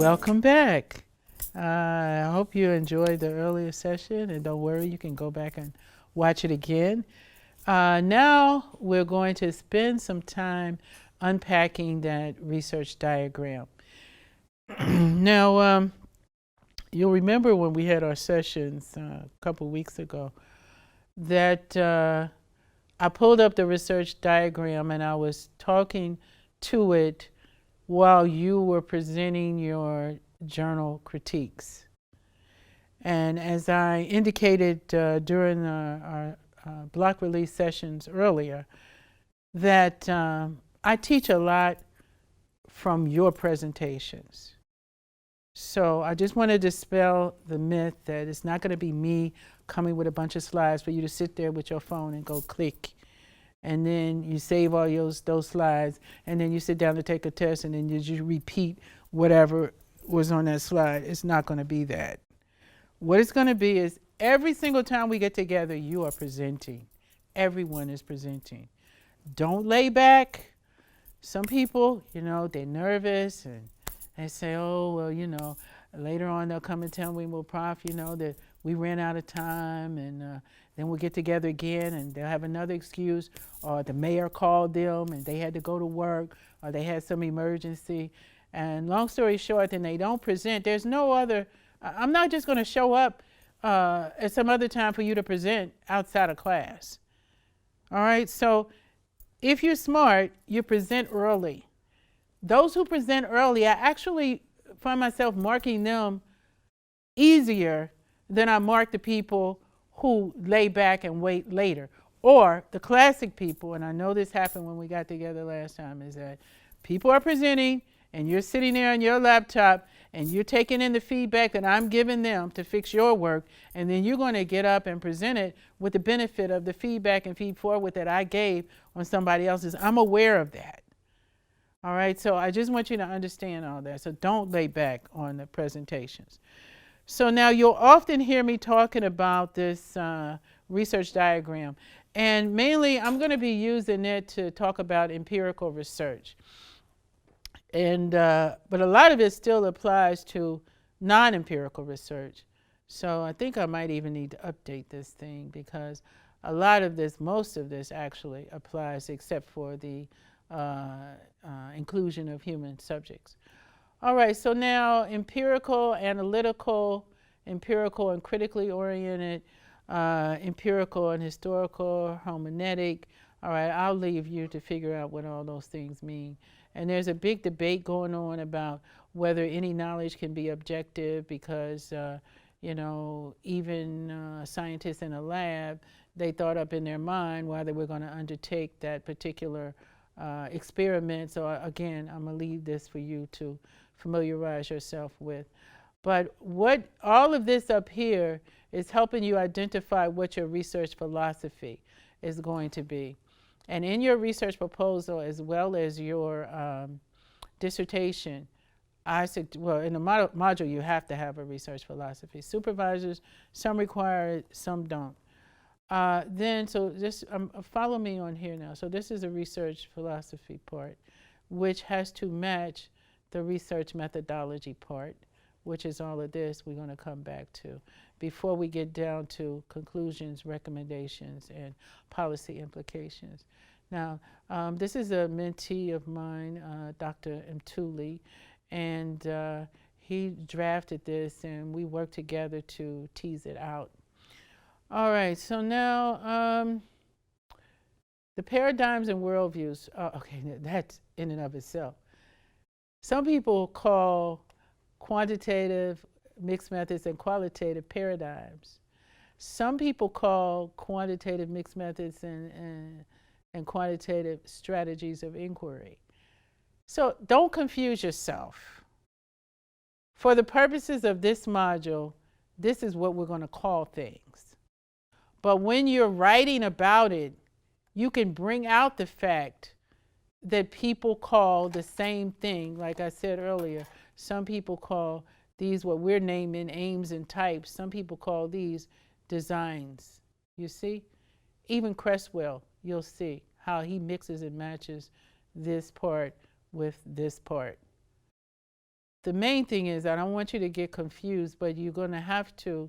Welcome back. I hope you enjoyed the earlier session, and don't worry, you can go back and watch it again. Now we're going to spend some time unpacking that research diagram. Now, you'll remember when we had our sessions a couple weeks ago that I pulled up the research diagram and I was talking to it while you were presenting your journal critiques. And as I indicated during our block release sessions earlier, that I teach a lot from your presentations. So I just want to dispel the myth that it's not going to be me coming with a bunch of slides for you to sit there with your phone and go click. And then you save all those slides, and then you sit down to take a test, and then you just repeat whatever was on that slide. It's not going to be that. What it's going to be is every single time we get together, you are presenting. Everyone is presenting. Don't lay back. Some people, they're nervous and they say, oh, well, later on they'll come and tell me, well, Prof, that we ran out of time, and then we'll get together again, and they'll have another excuse, or the mayor called them and they had to go to work, or they had some emergency. And long story short, then they don't present. There's no other, I'm not just going to show up at some other time for you to present outside of class. All right, so if you're smart, you present early. Those who present early, I actually find myself marking them easier than I mark the people who lay back and wait later. Or the classic people, and I know this happened when we got together last time, is that people are presenting and you're sitting there on your laptop and you're taking in the feedback that I'm giving them to fix your work, and then you're going to get up and present it with the benefit of the feedback and feed forward that I gave on somebody else's. I'm aware of that. All right, so I just want you to understand all that. So don't lay back on the presentations. So now you'll often hear me talking about this research diagram, and mainly I'm going to be using it to talk about empirical research. And but a lot of it still applies to non-empirical research. So I think I might even need to update this thing, because a lot of this, most of this actually applies, except for the inclusion of human subjects. All right, so now empirical, analytical, empirical and critically oriented, empirical and historical, hermeneutic. All right, I'll leave you to figure out what all those things mean. And there's a big debate going on about whether any knowledge can be objective, because, even scientists in a lab, they thought up in their mind whether we're going to undertake that particular experiment. So again, I'm going to leave this for you to familiarize yourself with. But what all of this up here is helping you identify what your research philosophy is going to be. And in your research proposal, as well as your dissertation, well, in the module, you have to have a research philosophy. Supervisors, some require it, some don't. So just follow me on here now. So this is a research philosophy part, which has to match the research methodology part, which is all of this we're going to come back to before we get down to conclusions, recommendations, and policy implications. Now, this is a mentee of mine, Dr. Mtuli, and he drafted this, and we worked together to tease it out. All right, so now the paradigms and worldviews. Okay, that's in and of itself. Some people call quantitative mixed methods and qualitative paradigms. Some people call quantitative mixed methods and quantitative strategies of inquiry. So don't confuse yourself. For the purposes of this module, this is what we're going to call things. But when you're writing about it, you can bring out the fact that people call the same thing. Like I said earlier, some people call these what we're naming aims and types. Some people call these designs. You see? Even Cresswell, you'll see how he mixes and matches this part with this part. the main thing is, I don't want you to get confused, but you're going to have to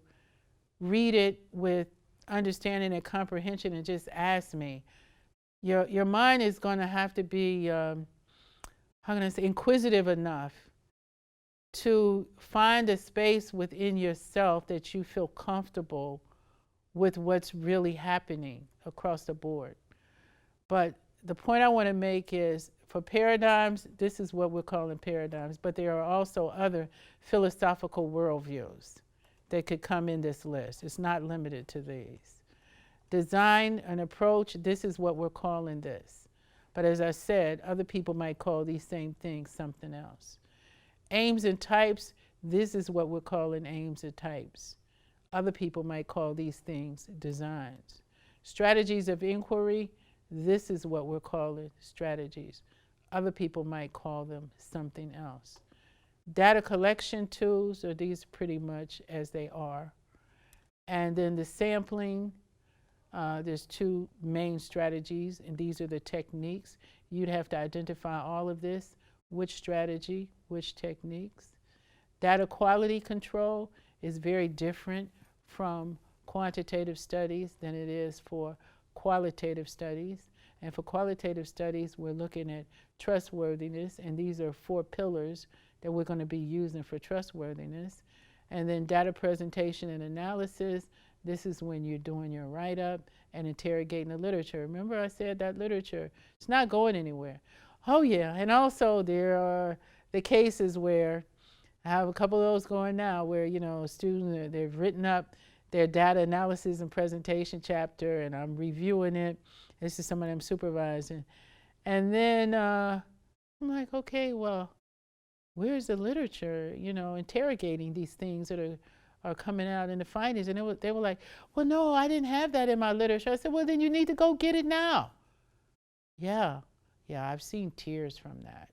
read it with understanding and comprehension and just ask me. Your mind is going to have to be, how can I say, inquisitive enough to find a space within yourself that you feel comfortable with what's really happening across the board. But the point I want to make is, for paradigms, this is what we're calling paradigms, but there are also other philosophical worldviews that could come in this list. It's not limited to these. Design and approach, this is what we're calling this. But as I said, other people might call these same things something else. Aims and types, this is what we're calling aims and types. Other people might call these things designs. Strategies of inquiry, this is what we're calling strategies. Other people might call them something else. Data collection tools are these pretty much as they are. And then the sampling, there's two main strategies, and these are the techniques. You'd have to identify all of this, which strategy, which techniques. Data quality control is very different from quantitative studies than it is for qualitative studies. And for qualitative studies, we're looking at trustworthiness, and these are 4 pillars that we're going to be using for trustworthiness. And then data presentation and analysis, this is when you're doing your write-up and interrogating the literature. Remember I said that literature, it's not going anywhere. Oh yeah, and also there are the cases where, I have a couple of those going now, where, you know, students, they've written up their data analysis and presentation chapter, and I'm reviewing it. This is somebody I'm supervising. And then I'm like, okay, well, where's the literature, you know, interrogating these things that are coming out in the findings? And they were like, well, no, I didn't have that in my literature. I said, well, then you need to go get it now. Yeah, I've seen tears from that.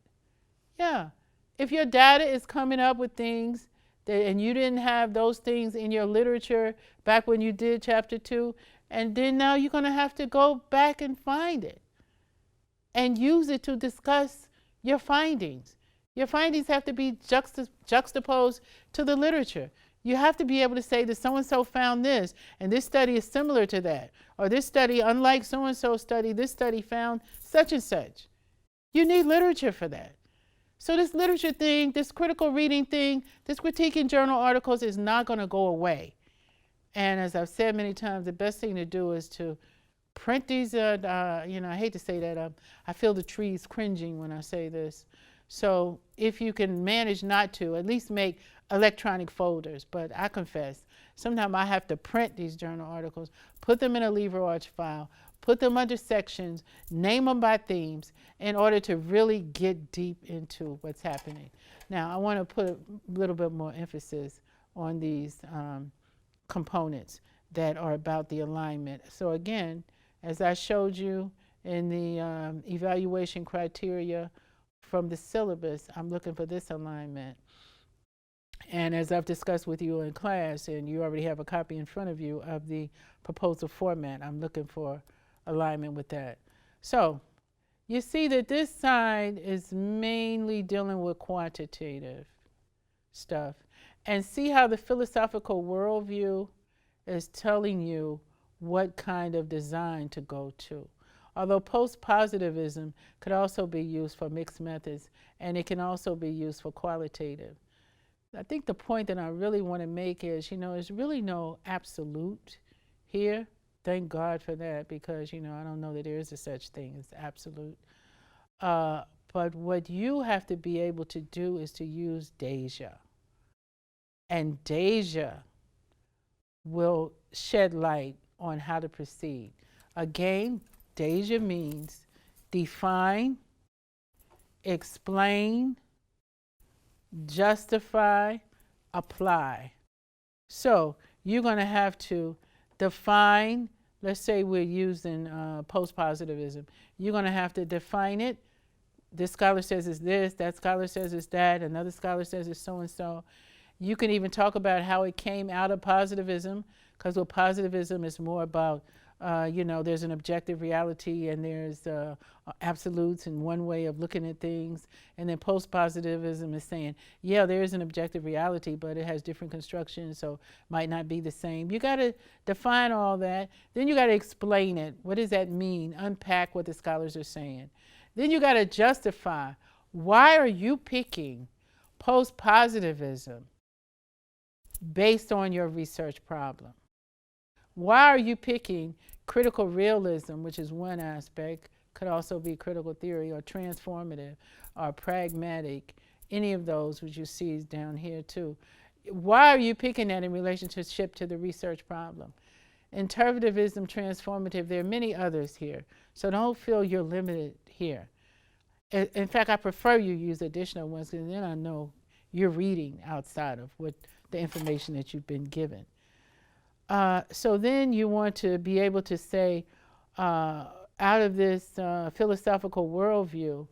Yeah, if your data is coming up with things and you didn't have those things in your literature back when you did chapter 2, and then now you're going to have to go back and find it and use it to discuss your findings. Your findings have to be juxtaposed to the literature. You have to be able to say that so-and-so found this, and this study is similar to that. Or this study, unlike so-and-so study, this study found such and such. You need literature for that. So this literature thing, this critical reading thing, this critiquing journal articles is not going to go away. And as I've said many times, the best thing to do is to print these, you know, I hate to say that, I feel the trees cringing when I say this. So if you can manage not to, at least make electronic folders. But I confess, sometimes I have to print these journal articles, put them in a LibreArch file, put them under sections, name them by themes, in order to really get deep into what's happening. Now, I want to put a little bit more emphasis on these components that are about the alignment. So again, as I showed you in the evaluation criteria from the syllabus, I'm looking for this alignment. And as I've discussed with you in class, and you already have a copy in front of you of the proposal format, I'm looking for alignment with that. So you see that this side is mainly dealing with quantitative stuff. And see how the philosophical worldview is telling you what kind of design to go to. Although post-positivism could also be used for mixed methods, and it can also be used for qualitative. I think the point that I really want to make is, you know, there's really no absolute here. Thank God for that, because, you know, I don't know that there is a such thing as absolute. But what you have to be able to do is to use Deja. And Deja will shed light on how to proceed. Again, Deja means define, explain, justify, apply. So you're going to have to define, let's say we're using post-positivism. You're going to have to define it. This scholar says it's this, that scholar says it's that, another scholar says it's so-and-so. You can even talk about how it came out of positivism, because with positivism it's more about There's an objective reality and there's absolutes and one way of looking at things. And then post-positivism is saying, yeah, there is an objective reality, but it has different constructions, so might not be the same. You got to define all that. Then you got to explain it. What does that mean? Unpack what the scholars are saying. Then you got to justify. Why are you picking post-positivism based on your research problem? Why are you picking critical realism, which is one aspect, could also be critical theory or transformative or pragmatic, any of those which you see down here too. Why are you picking that in relationship to the research problem? Interpretivism, transformative, there are many others here. So don't feel you're limited here. In fact, I prefer you use additional ones because then I know you're reading outside of what the information that you've been given. So then you want to be able to say, out of this philosophical worldview,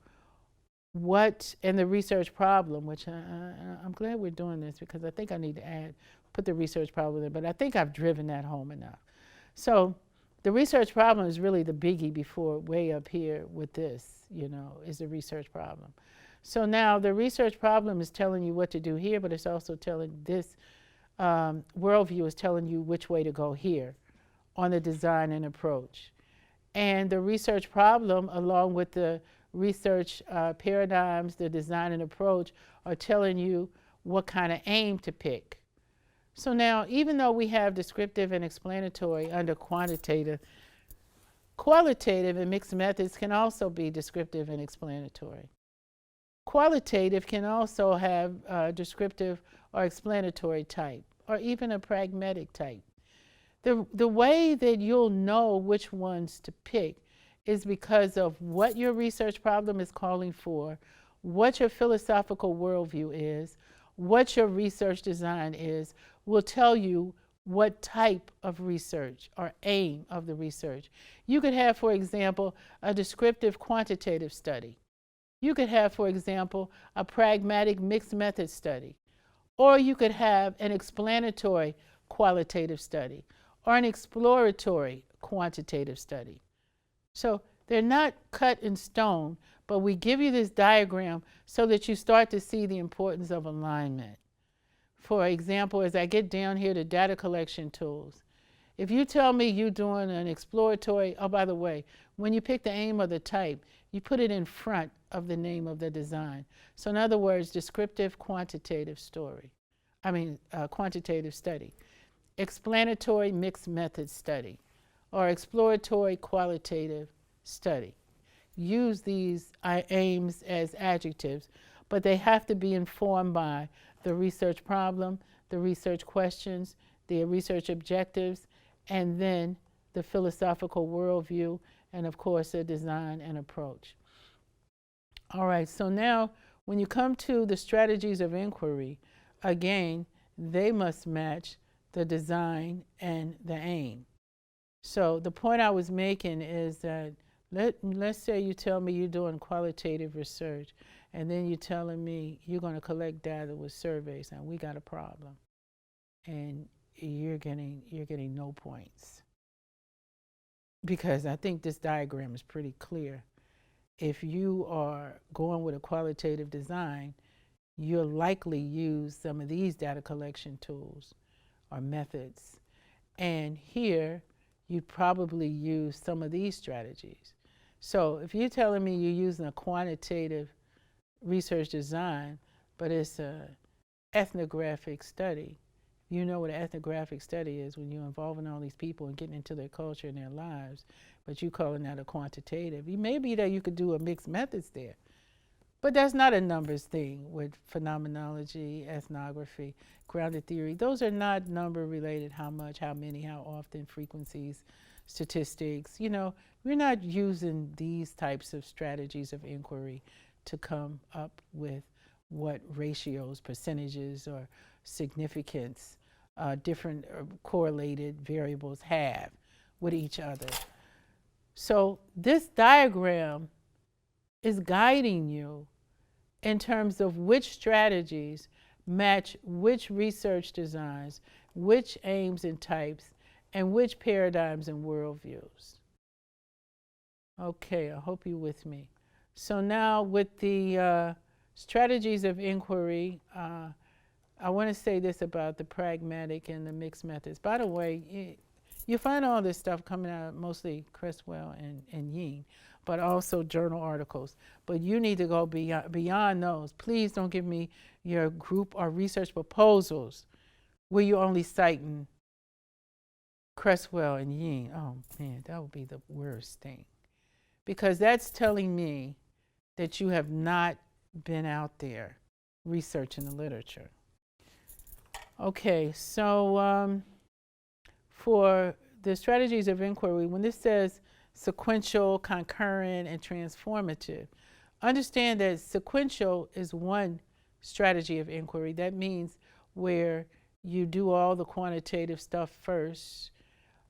what, and the research problem, which I'm glad we're doing this because I think I need to put the research problem in, but I think I've driven that home enough. So the research problem is really the biggie before way up here with this, is the research problem. So now the research problem is telling you what to do here, but it's also telling this worldview is telling you which way to go here on the design and approach. And the research problem, along with the research paradigms, the design and approach, are telling you what kind of aim to pick. So now, even though we have descriptive and explanatory under quantitative, qualitative and mixed methods can also be descriptive and explanatory. Qualitative can also have descriptive or explanatory type, or even a pragmatic type. The way that you'll know which ones to pick is because of what your research problem is calling for, what your philosophical worldview is, what your research design is, will tell you what type of research or aim of the research. You could have, for example, a descriptive quantitative study. You could have, for example, a pragmatic mixed method study. Or you could have an explanatory qualitative study or an exploratory quantitative study. So they're not cut in stone, but we give you this diagram so that you start to see the importance of alignment. For example, as I get down here to data collection tools, if you tell me you're doing an exploratory, oh, by the way, when you pick the aim or the type, you put it in front of the name of the design. So in other words, descriptive quantitative quantitative study, explanatory mixed method study, or exploratory qualitative study. Use these aims as adjectives, but they have to be informed by the research problem, the research questions, the research objectives, and then the philosophical worldview, and of course the design and approach. All right, so now when you come to the strategies of inquiry, again, they must match the design and the aim. So the point I was making is that let's say you tell me you're doing qualitative research, and then you're telling me you're going to collect data with surveys, and we got a problem, and you're getting no points. Because I think this diagram is pretty clear. If you are going with a qualitative design, you'll likely use some of these data collection tools or methods. And here, you'd probably use some of these strategies. So if you're telling me you're using a quantitative research design, but it's an ethnographic study, you know what an ethnographic study is when you're involving all these people and getting into their culture and their lives, but you calling that a quantitative. It may be that you could do a mixed methods there, but that's not a numbers thing with phenomenology, ethnography, grounded theory. Those are not number related, how much, how many, how often, frequencies, statistics. We're not using these types of strategies of inquiry to come up with what ratios, percentages, or significance different correlated variables have with each other. So this diagram is guiding you in terms of which strategies match which research designs, which aims and types, and which paradigms and worldviews? Okay, I hope you're with me. So now with the strategies of inquiry, I want to say this about the pragmatic and the mixed methods. By the way, you find all this stuff coming out mostly Creswell and Ying, but also journal articles. But you need to go beyond those. Please don't give me your group or research proposals where you're only citing Creswell and Ying. Oh man, that would be the worst thing. Because that's telling me that you have not been out there researching the literature. Okay, so for the strategies of inquiry, when this says sequential, concurrent, and transformative, understand that sequential is one strategy of inquiry. That means where you do all the quantitative stuff first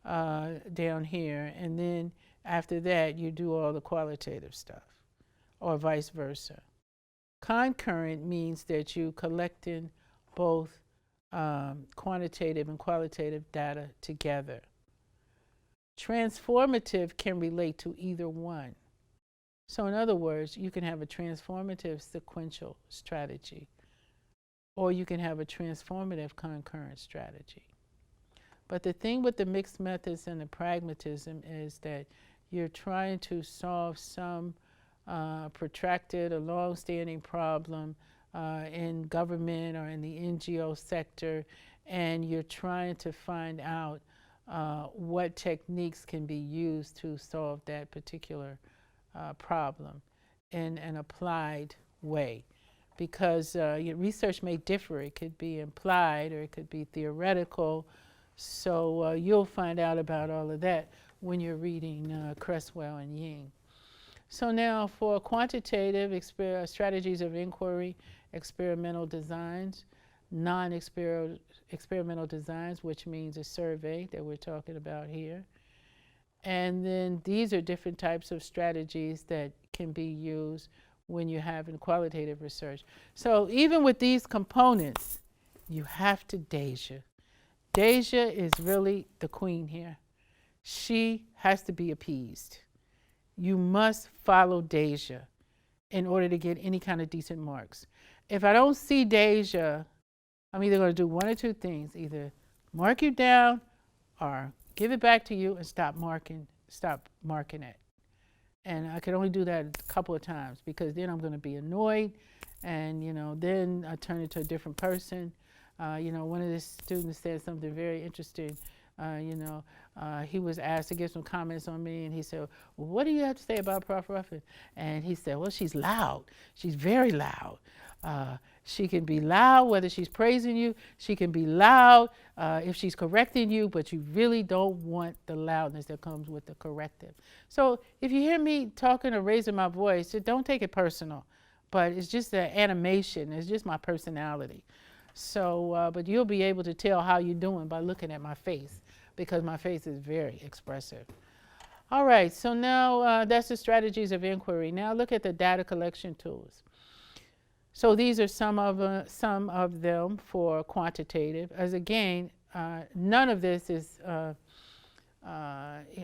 down here, and then after that you do all the qualitative stuff, or vice versa. Concurrent means that you collecting both quantitative and qualitative data together. Transformative can relate to either one. So in other words, you can have a transformative sequential strategy, or you can have a transformative concurrent strategy. But the thing with the mixed methods and the pragmatism is that you're trying to solve some protracted or long-standing problem in government or in the NGO sector, and you're trying to find out what techniques can be used to solve that particular problem in an applied way. Because research may differ. It could be implied or it could be theoretical. So you'll find out about all of that when you're reading Creswell and Ying. So now for quantitative strategies of inquiry, experimental designs, non-experimental designs, which means a survey that we're talking about here. And then these are different types of strategies that can be used when you're having qualitative research. So even with these components, you have to Deja. Deja is really the queen here. She has to be appeased. You must follow Deja in order to get any kind of decent marks. If I don't see Deja, I'm either going to do one or two things. Either mark you down or give it back to you and stop marking it. And I can only do that a couple of times, because then I'm going to be annoyed, and then I turn into a different person. One of the students said something very interesting. He was asked to give some comments on me, and he said, well, what do you have to say about Prof Ruffin? And he said, well, she's loud. She's very loud. She can be loud whether she's praising you. She can be loud if she's correcting you, but you really don't want the loudness that comes with the corrective. So if you hear me talking or raising my voice, don't take it personal. But it's just an animation. It's just my personality. So, but you'll be able to tell how you're doing by looking at my face, because my face is very expressive. All right, so now that's the strategies of inquiry. Now look at the data collection tools. So these are some of them for quantitative. As again, none of this is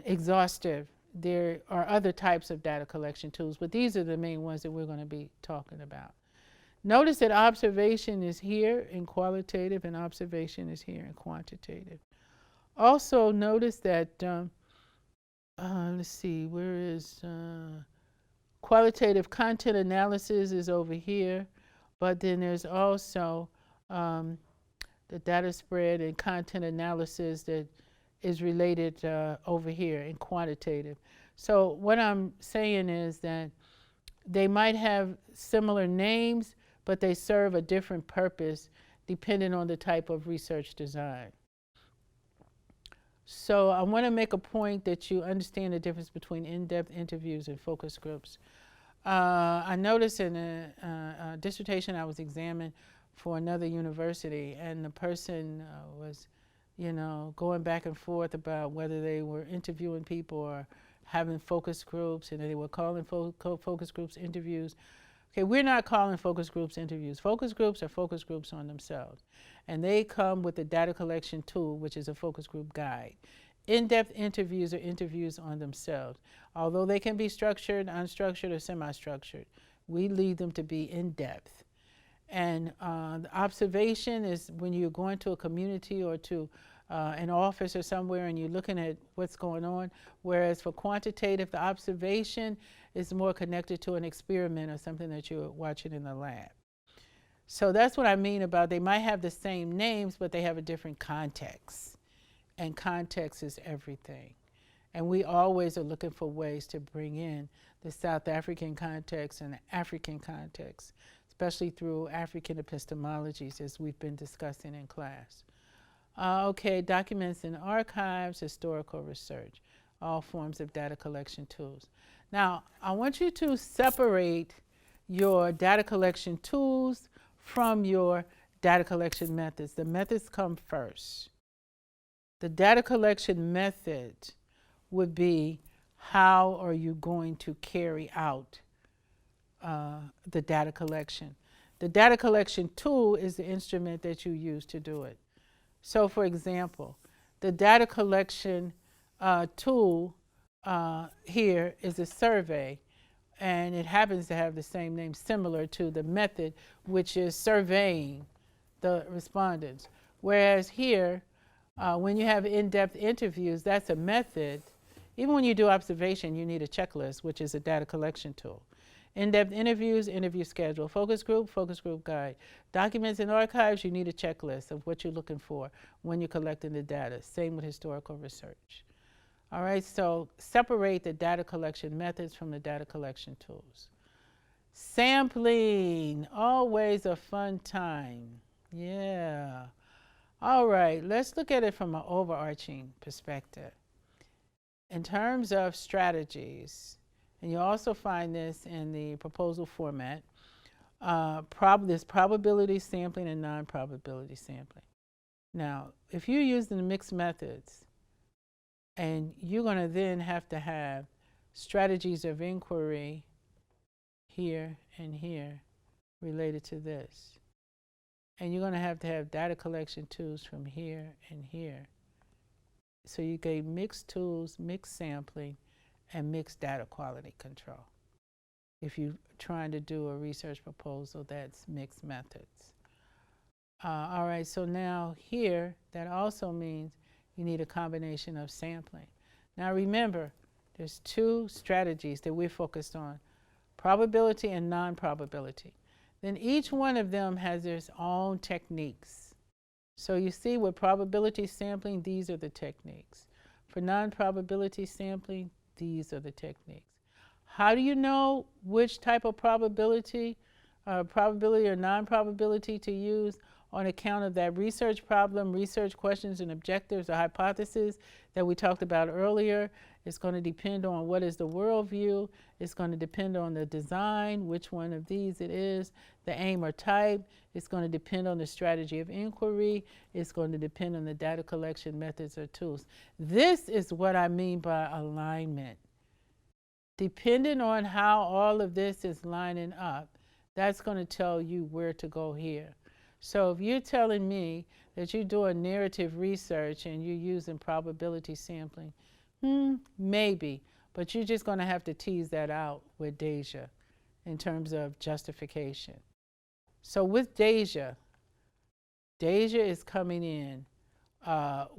exhaustive. There are other types of data collection tools, but these are the main ones that we're going to be talking about. Notice that observation is here in qualitative and observation is here in quantitative. Also notice that, let's see, where is qualitative content analysis is over here, but then there's also the data spread and content analysis that is related over here in quantitative. So what I'm saying is that they might have similar names, but they serve a different purpose depending on the type of research design. So I want to make a point that you understand the difference between in-depth interviews and focus groups. I noticed in a dissertation I was examined for another university, and the person was, going back and forth about whether they were interviewing people or having focus groups, and they were calling focus groups interviews. Okay, we're not calling focus groups interviews. Focus groups are focus groups on themselves. And they come with the data collection tool, which is a focus group guide. In-depth interviews are interviews on themselves. Although they can be structured, unstructured, or semi-structured, we lead them to be in-depth. And the observation is when you're going to a community or to an office or somewhere and you're looking at what's going on, whereas for quantitative, the observation is more connected to an experiment or something that you're watching in the lab. So that's what I mean about they might have the same names, but they have a different context. And context is everything. And we always are looking for ways to bring in the South African context and the African context, especially through African epistemologies, as we've been discussing in class. Okay, documents and archives, historical research, all forms of data collection tools. Now, I want you to separate your data collection tools from your data collection methods. The methods come first. The data collection method would be how are you going to carry out the data collection. The data collection tool is the instrument that you use to do it. So for example, the data collection tool here is a survey, and it happens to have the same name similar to the method, which is surveying the respondents. Whereas here, when you have in-depth interviews, that's a method. Even when you do observation, you need a checklist, which is a data collection tool. In-depth interviews, interview schedule. Focus group guide. Documents and archives, you need a checklist of what you're looking for when you're collecting the data. Same with historical research. All right, so separate the data collection methods from the data collection tools. Sampling, always a fun time. Yeah. All right, let's look at it from an overarching perspective. In terms of strategies, and you also find this in the proposal format, there's probability sampling and non-probability sampling. Now, if you're using mixed methods, and you're going to then have to have strategies of inquiry here and here related to this. And you're going to have data collection tools from here and here. So you get mixed tools, mixed sampling, and mixed data quality control. If you're trying to do a research proposal, that's mixed methods. All right, so now here, that also means you need a combination of sampling. Now remember, there's two strategies that we're focused on, probability and non-probability. Then each one of them has its own techniques. So you see with probability sampling, these are the techniques. For non-probability sampling, these are the techniques. How do you know which type of probability or non-probability to use? On account of that research problem, research questions and objectives or hypotheses that we talked about earlier. It's going to depend on what is the worldview. It's going to depend on the design, which one of these it is, the aim or type. It's going to depend on the strategy of inquiry. It's going to depend on the data collection methods or tools. This is what I mean by alignment. Depending on how all of this is lining up, that's going to tell you where to go here. So if you're telling me that you're doing narrative research and you're using probability sampling, maybe, but you're just going to have to tease that out with Deja in terms of justification. So with Deja is coming in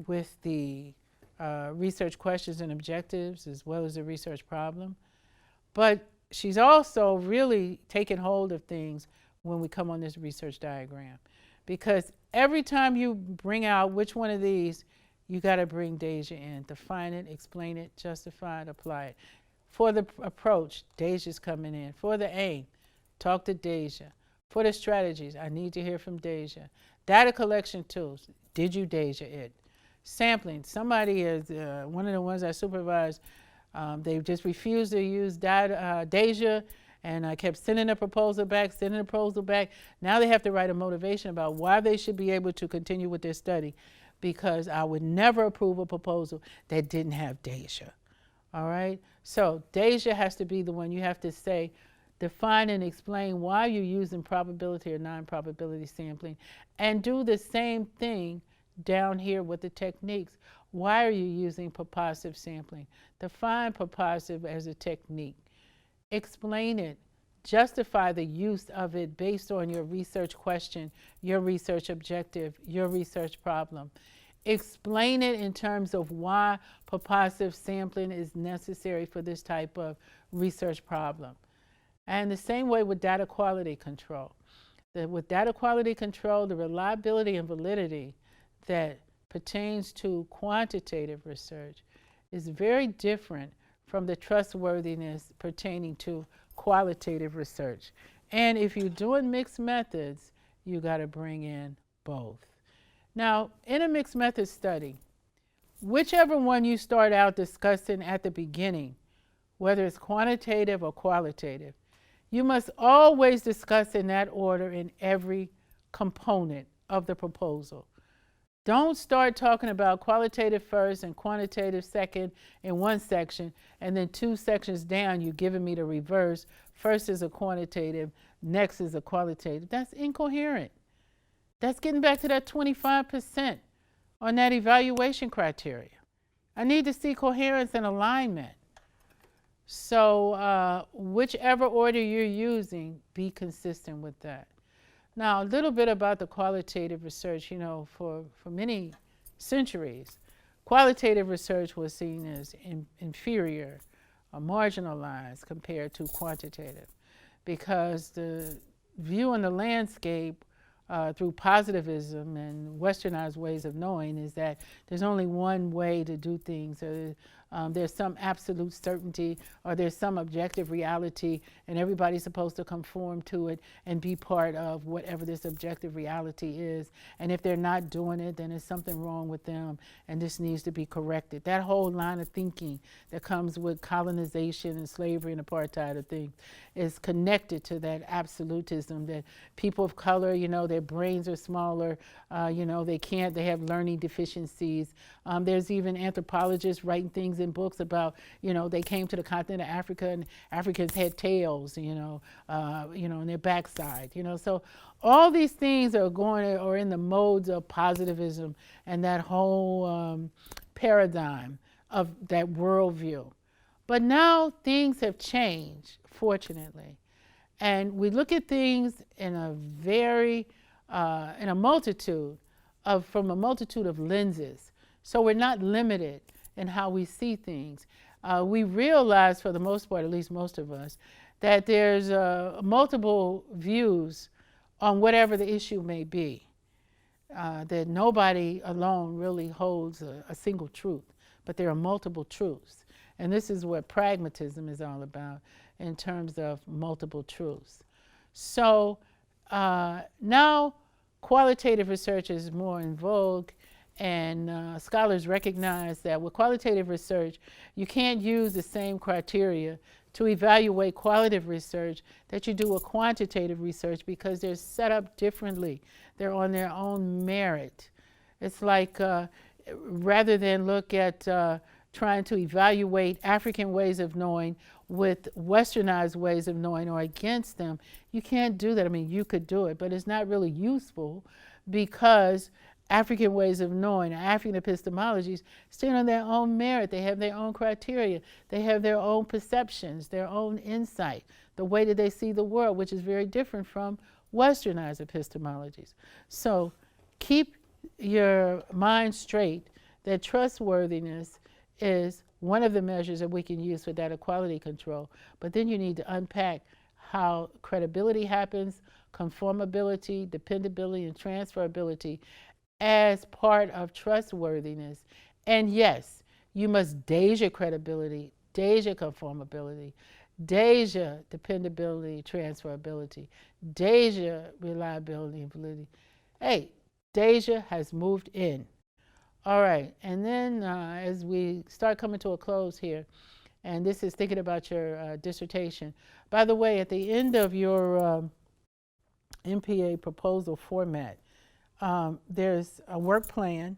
with the research questions and objectives as well as the research problem, but she's also really taking hold of things when we come on this research diagram. Because every time you bring out which one of these, you got to bring Deja in, define it, explain it, justify it, apply it. For the approach, Deja's coming in. For the aim, talk to Deja. For the strategies, I need to hear from Deja. Data collection tools, did you Deja it? Sampling, somebody is, one of the ones I supervised, they just refused to use Deja, and I kept sending a proposal back. Now they have to write a motivation about why they should be able to continue with their study, because I would never approve a proposal that didn't have Deja. All right? So Deja has to be the one you have to say, define and explain why you're using probability or non-probability sampling, and do the same thing down here with the techniques. Why are you using purposive sampling? Define purposive as a technique. Explain it. Justify the use of it based on your research question, your research objective, your research problem. Explain it in terms of why purposive sampling is necessary for this type of research problem. And the same way with data quality control. With data quality control, the reliability and validity that pertains to quantitative research is very different from the trustworthiness pertaining to qualitative research. And if you're doing mixed methods, you got to bring in both. Now, in a mixed method study, whichever one you start out discussing at the beginning, whether it's quantitative or qualitative, you must always discuss in that order in every component of the proposal. Don't start talking about qualitative first and quantitative second in one section, and then 2 sections down you're giving me the reverse. First is a quantitative, next is a qualitative. That's incoherent. That's getting back to that 25% on that evaluation criteria. I need to see coherence and alignment. So whichever order you're using, be consistent with that. Now, a little bit about the qualitative research. For many centuries, qualitative research was seen as inferior or marginalized compared to quantitative, because the view on the landscape through positivism and westernized ways of knowing is that there's only one way to do things. There's some absolute certainty, or there's some objective reality, and everybody's supposed to conform to it and be part of whatever this objective reality is. And if they're not doing it, then there's something wrong with them, and this needs to be corrected. That whole line of thinking that comes with colonization and slavery and apartheid of things is connected to that absolutism, that people of color, their brains are smaller, they have learning deficiencies. There's even anthropologists writing things in books about, they came to the continent of Africa and Africans had tails, in their backside, So all these things are in the modes of positivism and that whole paradigm of that worldview. But now things have changed, fortunately. And we look at things in from a multitude of lenses. So we're not limited in how we see things. We realize, for the most part, at least most of us, that there's multiple views on whatever the issue may be. That nobody alone really holds a single truth, but there are multiple truths. And this is what pragmatism is all about in terms of multiple truths. So now qualitative research is more in vogue, and scholars recognize that with qualitative research, you can't use the same criteria to evaluate qualitative research that you do with quantitative research, because they're set up differently. They're on their own merit. It's like rather than look at trying to evaluate African ways of knowing with westernized ways of knowing or against them, you can't do that. I mean, you could do it, but it's not really useful, because African ways of knowing, African epistemologies, stand on their own merit. They have their own criteria. They have their own perceptions, their own insight, the way that they see the world, which is very different from westernized epistemologies. So keep your mind straight that trustworthiness is one of the measures that we can use for data quality control. But then you need to unpack how credibility happens, conformability, dependability, and transferability as part of trustworthiness. And yes, you must daze your credibility, daze your conformability, daze your dependability, transferability, daze your reliability and validity. Hey, Deja has moved in. All right, and then as we start coming to a close here, and this is thinking about your dissertation. By the way, at the end of your MPA proposal format, there's a work plan.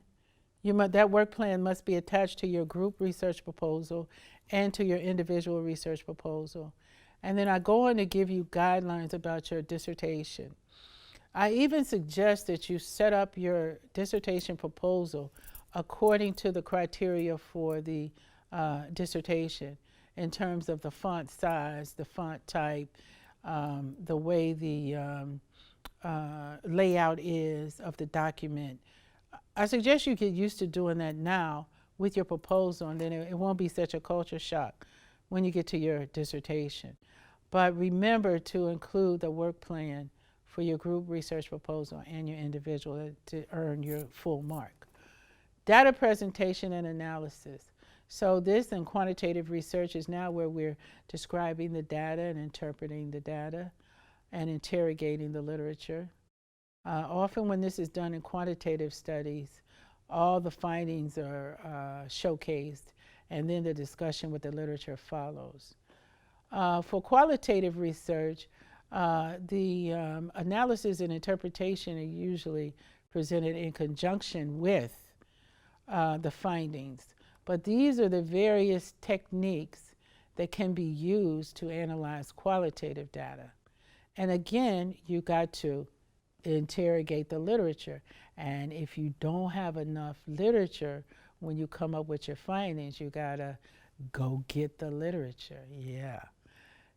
That work plan must be attached to your group research proposal and to your individual research proposal. And then I go on to give you guidelines about your dissertation. I even suggest that you set up your dissertation proposal according to the criteria for the dissertation in terms of the font size, the font type, the way the layout is of the document. I suggest you get used to doing that now with your proposal, and then it won't be such a culture shock when you get to your dissertation. But remember to include the work plan for your group research proposal and your individual to earn your full mark. Data presentation and analysis. So this and quantitative research is now where we're describing the data and interpreting the data and interrogating the literature. Often when this is done in quantitative studies, all the findings are showcased, and then the discussion with the literature follows. For qualitative research, the analysis and interpretation are usually presented in conjunction with the findings. But these are the various techniques that can be used to analyze qualitative data. And again, you got to interrogate the literature. And if you don't have enough literature when you come up with your findings, you gotta go get the literature. Yeah.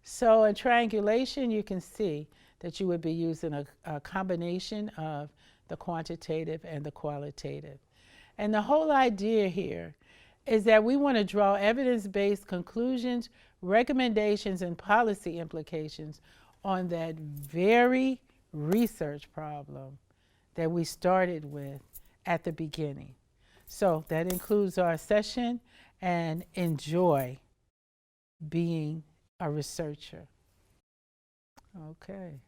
So in triangulation, you can see that you would be using a combination of the quantitative and the qualitative. And the whole idea here is that we want to draw evidence-based conclusions, recommendations, and policy implications on that very research problem that we started with at the beginning. So that includes our session, and enjoy being a researcher. Okay.